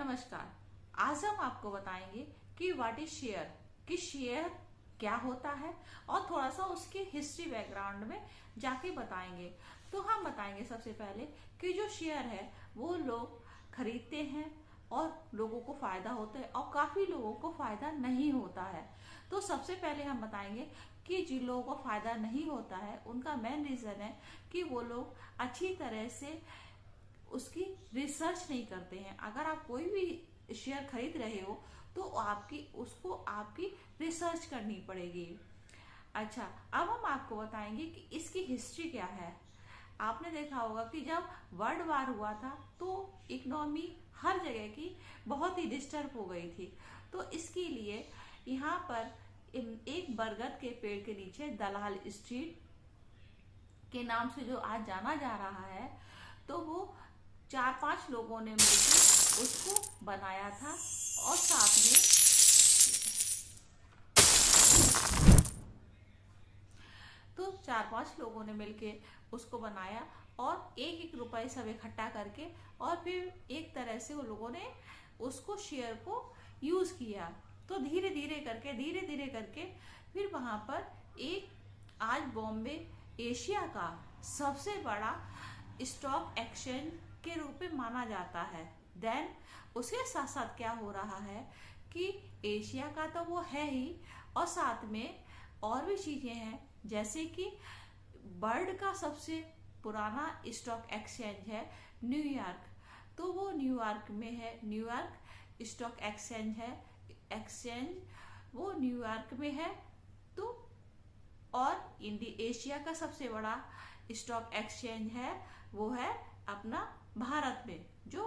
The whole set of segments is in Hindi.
नमस्कार। आज हम आपको बताएंगे कि व्हाट इज शेयर, कि शेयर क्या होता है और थोड़ा सा उसकी हिस्ट्री बैकग्राउंड में जाके बताएंगे। तो हम बताएंगे सबसे पहले कि जो शेयर है वो लोग खरीदते हैं और लोगों को फायदा होता है और काफी लोगों को फायदा नहीं होता है। तो सबसे पहले हम बताएंगे कि जिन लोगों को फायदा नहीं होता है उनका मेन रीजन है कि वो लोग अच्छी तरह से उसकी रिसर्च नहीं करते हैं। अगर आप कोई भी शेयर खरीद रहे हो तो आपकी रिसर्च करनी पड़ेगी। अच्छा, अब हम आपको बताएंगे कि इसकी हिस्ट्री क्या है। आपने देखा होगा कि जब वर्ल्ड वार हुआ था तो इकोनॉमी हर जगह की बहुत ही डिस्टर्ब हो गई थी। तो इसके लिए यहाँ पर एक बरगद के पेड़ के नीचे दलाल स्ट्रीट के नाम से जो आज जाना जा रहा है, तो वो 4-5 लोगों ने मिलकर उसको बनाया था और साथ में तो 4-5 लोगों ने मिलकर उसको बनाया और 1-1 रुपए सब इकट्ठा करके और फिर एक तरह से वो लोगों ने उसको शेयर को यूज किया। तो धीरे धीरे करके फिर वहां पर एक आज बॉम्बे एशिया का सबसे बड़ा स्टॉक एक्सचेंज के रूप में माना जाता है। देन उसके साथ साथ क्या हो रहा है कि एशिया का तो वो है ही और साथ में और भी चीजें हैं, जैसे कि वर्ल्ड का सबसे पुराना स्टॉक एक्सचेंज है न्यूयॉर्क। तो वो न्यूयॉर्क में है, न्यूयॉर्क स्टॉक एक्सचेंज वो न्यूयॉर्क में है। तो और एशिया का सबसे बड़ा स्टॉक एक्सचेंज है वो है अपना भारत में, जो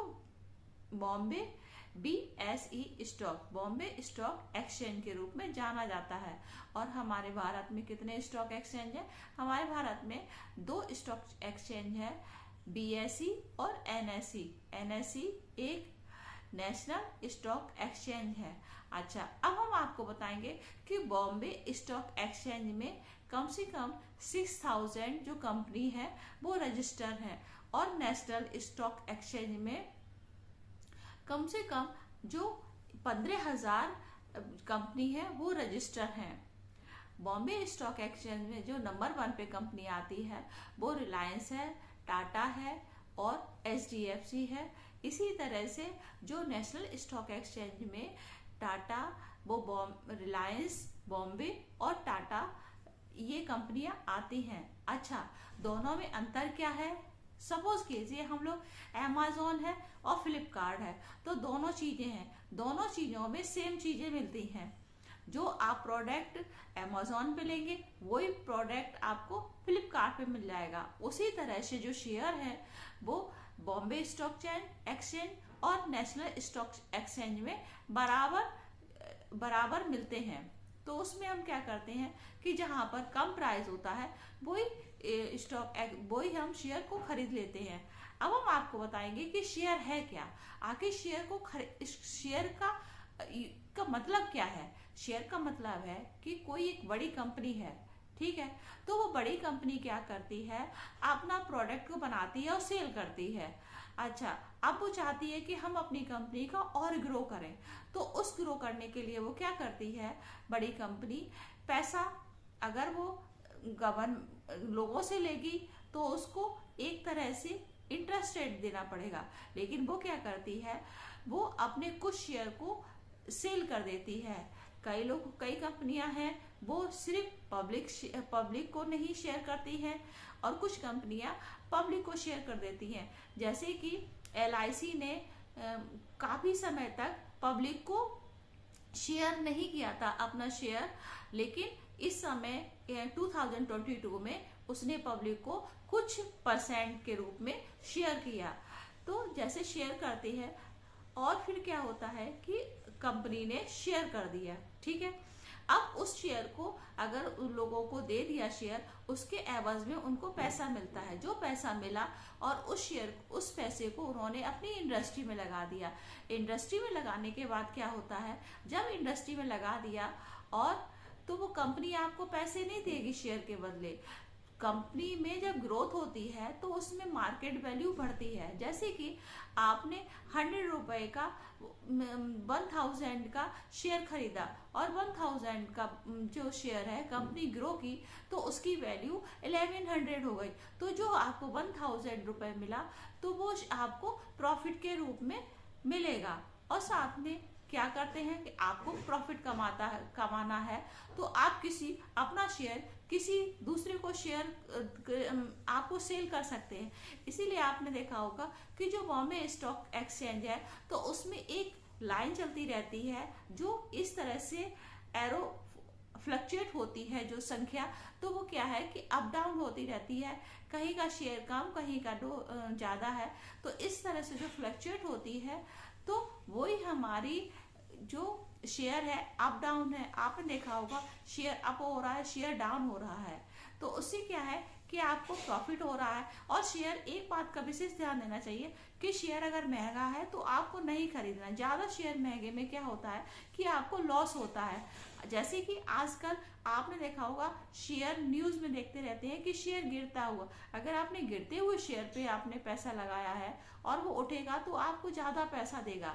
बॉम्बे बॉम्बे स्टॉक एक्सचेंज के रूप में जाना जाता है। और हमारे भारत में कितने स्टॉक एक्सचेंज है? हमारे भारत में 2 स्टॉक एक्सचेंज है, BSE और NSE। NSE एक नेशनल स्टॉक एक्सचेंज है। अच्छा, अब हम आपको बताएंगे कि बॉम्बे स्टॉक एक्सचेंज में कम से कम 6000 जो कंपनी है वो रजिस्टर है और नेशनल स्टॉक एक्सचेंज में कम से कम जो 15,000 कंपनी है वो रजिस्टर है। बॉम्बे स्टॉक एक्सचेंज में जो नंबर 1 पे कंपनी आती है वो रिलायंस है, टाटा है और HDFC है। इसी तरह से जो नेशनल स्टॉक एक्सचेंज में टाटा, रिलायंस, बॉम्बे और टाटा ये कंपनियां आती हैं। अच्छा, दोनों में अंतर क्या है? सपोज कीजिए हम लोग Amazon है और फ्लिपकार्ट है, तो दोनों चीजें हैं, दोनों चीजों में सेम चीजें मिलती हैं। जो आप प्रोडक्ट Amazon पे लेंगे वही प्रोडक्ट आपको फ्लिपकार्ट पे मिल जाएगा। उसी तरह से जो शेयर है वो बॉम्बे स्टॉक एक्सचेंज और नेशनल स्टॉक एक्सचेंज में बराबर मिलते हैं। तो उसमें हम क्या करते हैं कि जहां पर कम प्राइस होता है वही हम शेयर को खरीद लेते हैं। अब हम आपको बताएंगे कि शेयर है क्या, आखिर शेयर का मतलब क्या है। शेयर का मतलब है कि कोई एक बड़ी कंपनी है, ठीक है, तो वो बड़ी कंपनी क्या करती है, अपना प्रोडक्ट को बनाती है और सेल करती है। अच्छा, अब वो चाहती है कि हम अपनी कंपनी का और ग्रो करें, तो उस ग्रो करने के लिए वो क्या करती है, बड़ी कंपनी पैसा अगर वो लोगों से लेगी तो उसको एक तरह से इंटरेस्ट रेट देना पड़ेगा, लेकिन वो क्या करती है, वो अपने कुछ शेयर को सेल कर देती है। कई कंपनियां हैं वो सिर्फ पब्लिक को नहीं शेयर करती हैं और कुछ कंपनियां पब्लिक को शेयर कर देती हैं। जैसे कि LIC ने काफी समय तक पब्लिक को शेयर नहीं किया था अपना शेयर, लेकिन इस समय 2022 में उसने पब्लिक को कुछ % के रूप में शेयर किया। तो जैसे शेयर करती है और फिर क्या होता है कि कंपनी ने शेयर कर दिया, ठीक है। अब उस शेयर को अगर उन लोगों को दे दिया शेयर, उसके एवज में उनको पैसा मिलता है। जो पैसा मिला और उस पैसे को उन्होंने अपनी इंडस्ट्री में लगा दिया। इंडस्ट्री में लगाने के बाद क्या होता है, जब इंडस्ट्री में लगा दिया और तो वो कंपनी आपको पैसे नहीं देगी शेयर के बदले, कंपनी में जब ग्रोथ होती है तो उसमें मार्केट वैल्यू बढ़ती है। जैसे कि आपने 100 रुपए का 1000 का शेयर खरीदा और 1000 का जो शेयर है कंपनी ग्रो की तो उसकी वैल्यू 1100 हो गई। तो जो आपको 1000 रुपए मिला तो वो आपको प्रॉफिट के रूप में मिलेगा। और साथ में क्या करते हैं कि आपको प्रॉफिट कमाना है तो आप किसी अपना शेयर किसी दूसरे को शेयर आपको सेल कर सकते हैं। इसीलिए आपने देखा होगा कि जो बॉम्बे स्टॉक एक्सचेंज है तो उसमें एक लाइन चलती रहती है जो इस तरह से एरो फ्लक्चुएट होती है जो संख्या, तो वो क्या है कि अप डाउन होती रहती है, कहीं का शेयर कम कहीं का ज्यादा है। तो इस तरह से जो फ्लक्चुएट होती है तो वही हमारी जो शेयर है अप डाउन है। आपने देखा होगा शेयर अप हो रहा है शेयर डाउन हो रहा है तो उससे क्या है कि आपको प्रॉफिट हो रहा है। और शेयर एक बात का विशेष ध्यान देना चाहिए कि शेयर अगर महंगा है तो आपको नहीं खरीदना। ज्यादा शेयर महंगे में क्या होता है कि आपको लॉस होता है। जैसे कि आजकल आपने देखा होगा शेयर न्यूज में देखते रहते हैं कि शेयर गिरता हुआ, अगर आपने गिरते हुए शेयर पे आपने पैसा लगाया है और वो उठेगा तो आपको ज्यादा पैसा देगा।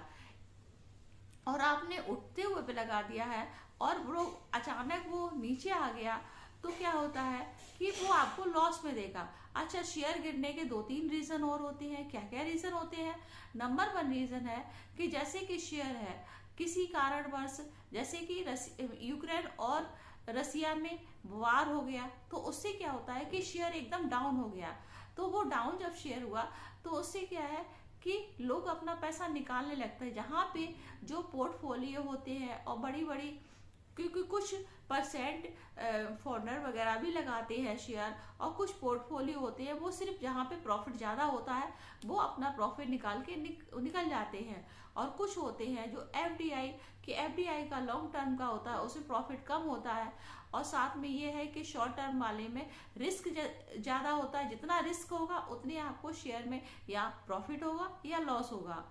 और आपने उठते हुए पे लगा दिया है और वो अचानक वो नीचे आ गया तो क्या होता है कि वो आपको लॉस में देगा। अच्छा, शेयर गिरने के 2-3 रीजन और होते हैं। क्या क्या रीजन होते हैं? नंबर 1 रीजन है कि जैसे कि शेयर है किसी कारणवश, जैसे कि यूक्रेन और रसिया में वार हो गया तो उससे क्या होता है कि शेयर एकदम डाउन हो गया। तो वो डाउन जब शेयर हुआ तो उससे क्या है कि लोग अपना पैसा निकालने लगते हैं। जहाँ पे जो पोर्टफोलियो होते हैं और बड़ी बड़ी, क्योंकि कुछ परसेंट फॉरेनर वगैरह भी लगाते हैं शेयर और कुछ पोर्टफोलियो होते हैं वो सिर्फ जहाँ पे प्रॉफिट ज़्यादा होता है वो अपना प्रॉफिट निकाल के निकल जाते हैं। और कुछ होते हैं जो एफडीआई, कि एफडीआई का लॉन्ग टर्म का होता है उसमें प्रॉफिट कम होता है। और साथ में ये है कि शॉर्ट टर्म वाले में रिस्क ज़्यादा होता है। जितना रिस्क होगा उतनी आपको शेयर में या प्रॉफिट होगा या लॉस होगा।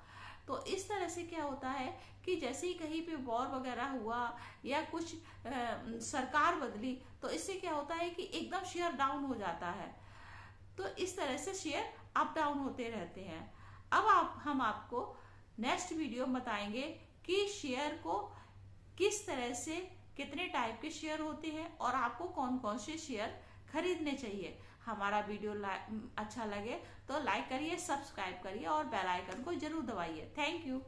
तो इस तरह से क्या होता है कि जैसे ही कहीं पे वॉर वगैरह हुआ या कुछ सरकार बदली तो इससे क्या होता है कि एकदम शेयर डाउन हो जाता है। तो इस तरह से शेयर अप डाउन होते रहते हैं। अब हम आपको नेक्स्ट वीडियो में बताएंगे कि शेयर को किस तरह से, कितने टाइप के शेयर होते हैं और आपको कौन कौन से शेयर खरीदने चाहिए। हमारा वीडियो अच्छा लगे तो लाइक करिए, सब्सक्राइब करिए और बेल आइकन को जरूर दबाइए। Thank you.